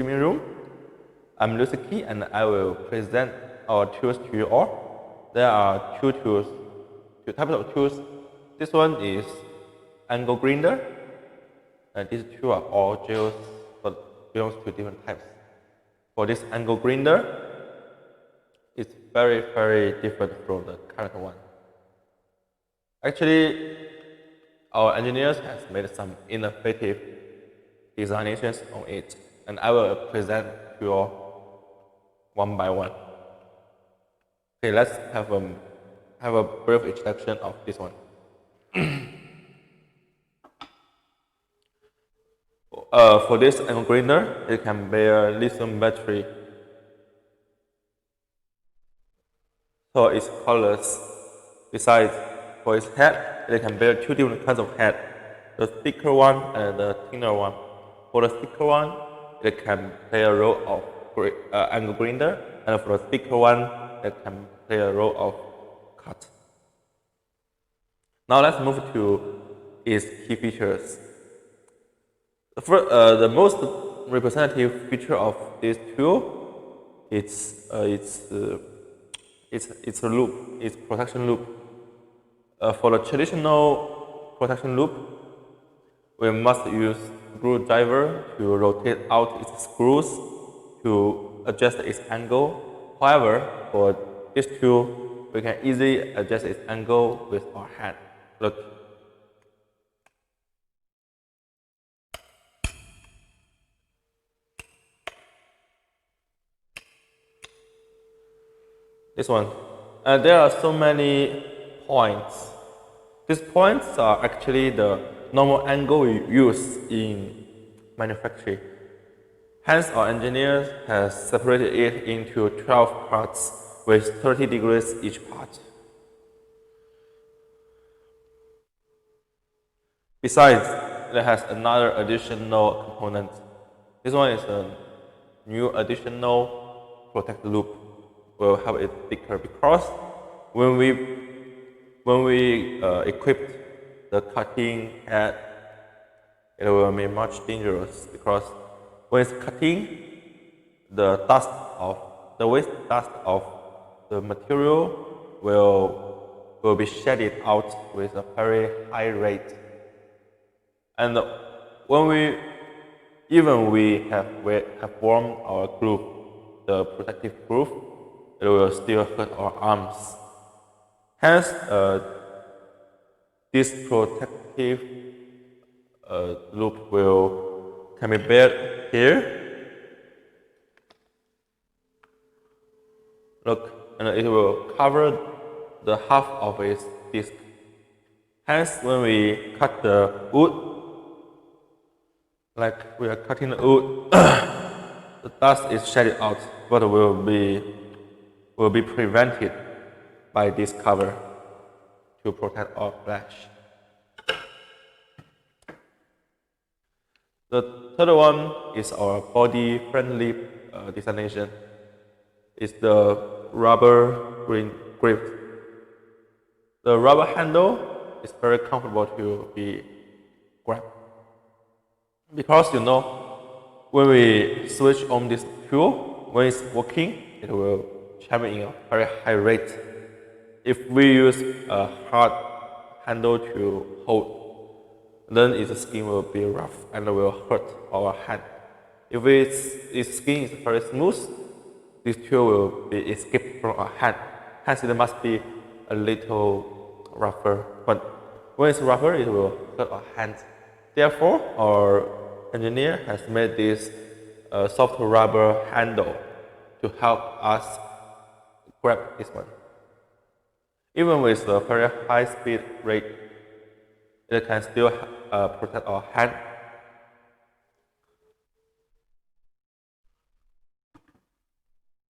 streaming room. I'm Lucy and I will present our tools to you all. There are two types of tools. This one is angle grinder, and these two are all geos but belongs to different types. For this angle grinder, it's very different from the current one. Actually, our engineers have made some innovative designations on it, and I will present to you all one by one. Okay, let's have a brief introduction of this one. For this angle grinder, it can bear lithium battery, so it's cordless. Besides, for its head, it can bear two different kinds of head, the thicker one and the thinner one. For the thicker one, it can play a role of angle grinder, and for the thicker one, it can play a role of cut. Now let's move to its key features. The most representative feature of this tool is its loop, its protection loop. For the traditional protection loop, we must use screwdriver to rotate out its screws to adjust its angle. However, for this tool, we can easily adjust its angle with our hand. Look. This one. There are so many points. These points are actually the normal angle we use in manufacturing. Hence, our engineers have separated it into 12 parts with 30 degrees each part. Besides, it has another additional component. This one is a new additional protect loop. We'll have it thicker because when we equip the cutting head, it will be much dangerous because when it's cutting, the waste dust of the material will be shedded out with a very high rate. And when we have worn our glove, the protective glove, it will still hurt our arms. Hence, this protective loop can be bared here. Look, and it will cover the half of its disc. Hence, when we cut the wood, like we are cutting the wood, the dust is shedded out, but will be prevented by this cover to protect our flesh. The third one is our body-friendly designation. It's the rubber grip. The rubber handle is very comfortable to be grabbed. Because when we switch on this tool, when it's working, it will chime in a very high rate. If we use a hard handle to hold, then its skin will be rough and will hurt our hand. If its skin is very smooth, this tool will be escaped from our hand. Hence, it must be a little rougher. But when it's rougher, it will hurt our hand. Therefore, our engineer has made this soft rubber handle to help us grab this one. Even with a very high speed rate, it can still protect our hand.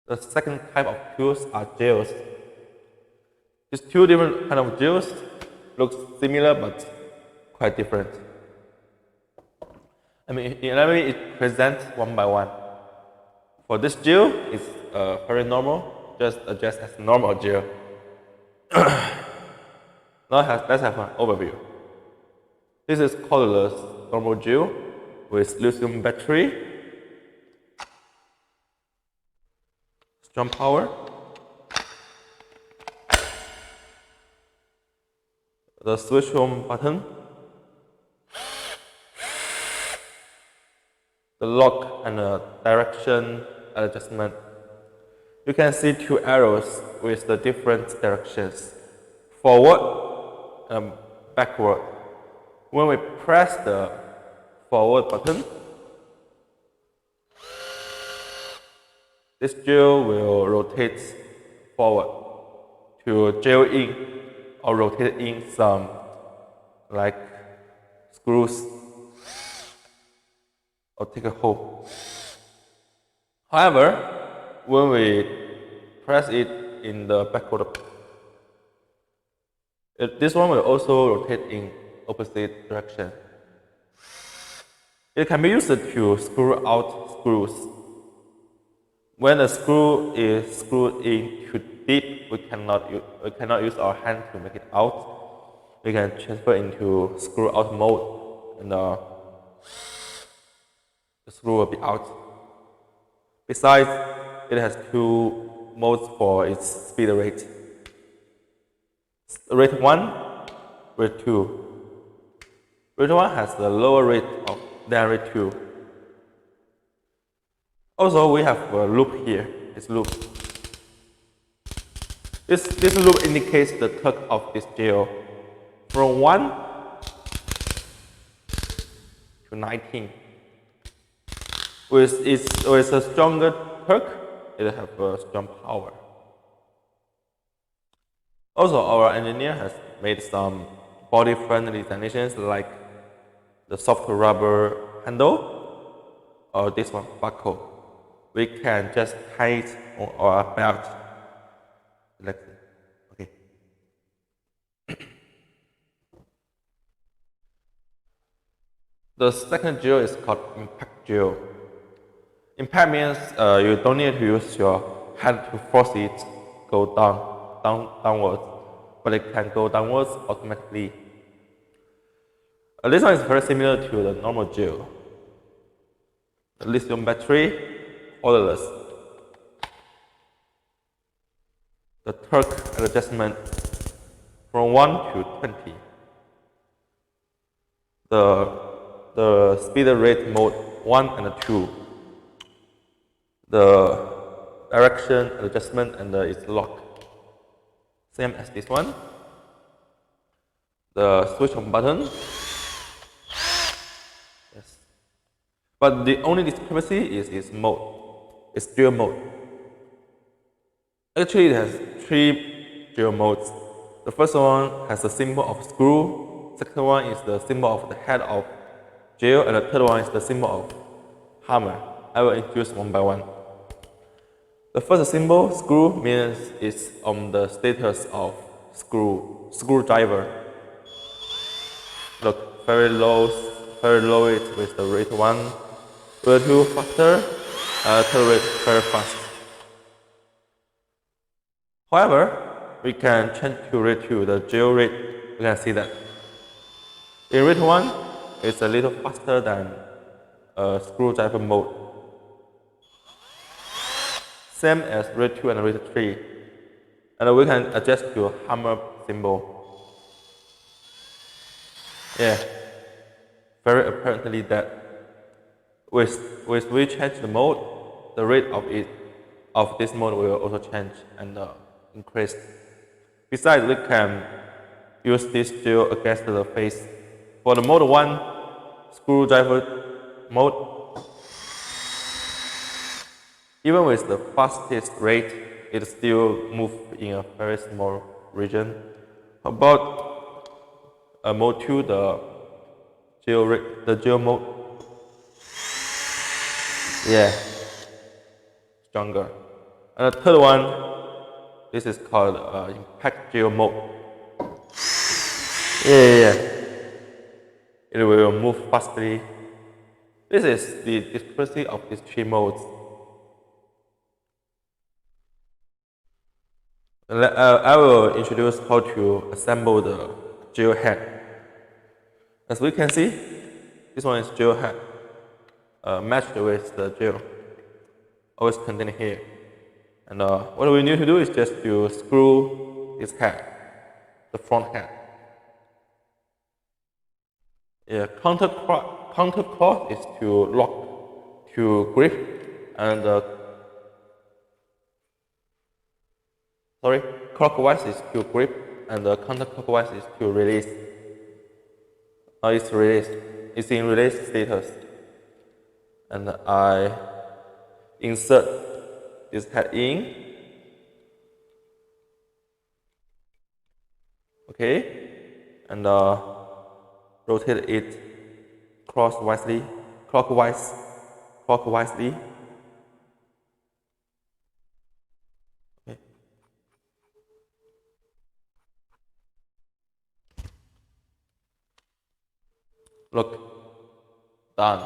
The second type of tools are gels. These two different kinds of gels look similar but quite different. Let me present one by one. For this gel, it's very normal, just adjust as normal gel. Now let's have an overview. This is cordless normal gel with lithium battery. jump power, the switch on button, the lock and the direction adjustment. You can see two arrows with the different directions, forward and backward. When we press the forward button, this gel will rotate forward to gel in or rotate in some like screws or take a hole. However, when we press it in the backward, this one will also rotate in opposite direction. It can be used to screw out screws. When the screw is screwed in too deep, we cannot use our hand to make it out. We can transfer into screw out mode, and the screw will be out. Besides, it has two modes for its speed rate. Rate 1, rate 2. Rate 1 has the lower rate than rate 2. Also, we have a loop here. This loop. This loop indicates the torque of this gel from 1 to 19. With a stronger torque, it has a strong power. Also, our engineer has made some body-friendly designations like the soft rubber handle or this one buckle. We can just tie it on our belt. Like, okay. The second gel is called impact gel. Impact means you don't need to use your hand to force it go downwards, but it can go downwards automatically. This one is very similar to the normal gel. The lithium battery, cordless. The torque adjustment from 1 to 20. The speed rate mode 1 and 2. The direction adjustment and its lock. Same as this one. The switch on button. Yes. But the only discrepancy is its mode. It's gel mode. Actually, it has 3 gel modes. The first one has the symbol of screw. Second one is the symbol of the head of gel, and the third one is the symbol of hammer. I will introduce one by one. The first symbol, screw, means it's on the status of screwdriver. Look, very low it with the rate 1, rate 2 faster, third rate very fast. However, we can change to rate 2, the gel rate. You can see that. In rate 1, it's a little faster than screwdriver mode. Same as rate 2 and rate 3. And we can adjust to hammer symbol. Yeah, very apparently that with we change the mode, the rate of this mode will also change and increase. Besides, we can use this gel against the face. For the mode 1 screwdriver mode, even with the fastest rate, it still moves in a very small region. About mode 2, the gel mode, yeah, stronger. And the third one, this is called impact gel mode. Yeah. It will move fastly. This is the discrepancy of these 3 modes. I will introduce how to assemble the gel head. As we can see, this one is gel head, matched with the gel, always contained here. And what we need to do is just to screw this head, the front head. Yeah, counterclock is to lock, to grip, and sorry, clockwise is to grip, and counterclockwise is to release. It's released. It's in release status, and I insert this head in. Okay, and rotate it clockwise. Okay. Look, done.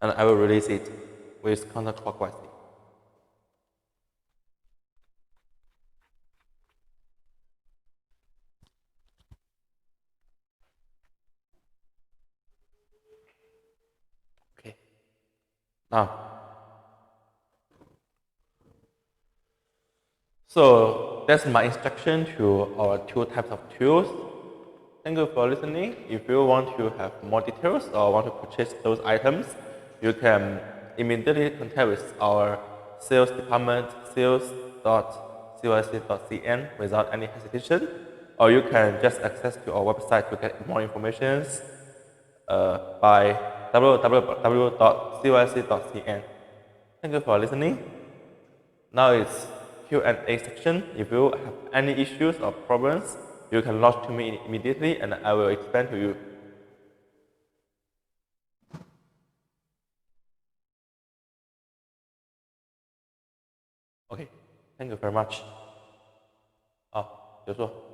And I will release it with counterclockwise. Okay. Now, so that's my instruction to our two types of tools. Thank you for listening. If you want to have more details or want to purchase those items, you can immediately contact with our sales department, sales.cyc.cn without any hesitation, or you can just access to our website to get more information by www.cyc.cn. Thank you for listening. Now it's Q&A section. If you have any issues or problems, you can lodge to me immediately and I will explain to you. Okay, thank you very much. 好，结束。